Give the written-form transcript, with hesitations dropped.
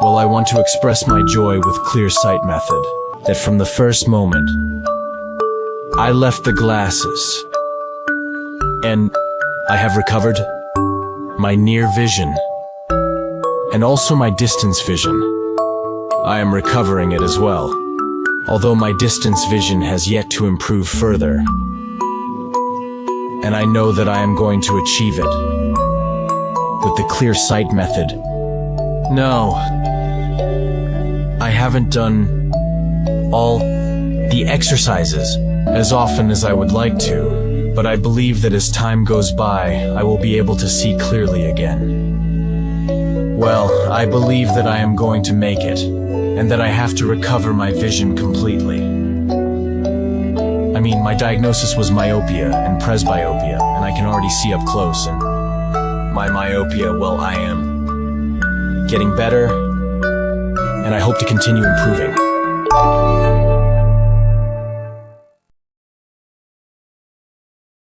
Well, I want to express my joy with ClearSight Method, that from the first moment, I left the glasses, and I have recovered my near vision, and also my distance vision. I am recovering it as well, although my distance vision has yet to improve further. And I know that I am going to achieve it with the ClearSight Method. No, I haven't done all the exercises as often as I would like to, but I believe that as time goes by, I will be able to see clearly again. Well, I believe that I am going to make it, and that I have to recover my vision completely. I mean, my diagnosis was myopia and presbyopia, and I can already see up close, and my myopia, well, I am getting better, and I hope to continue improving.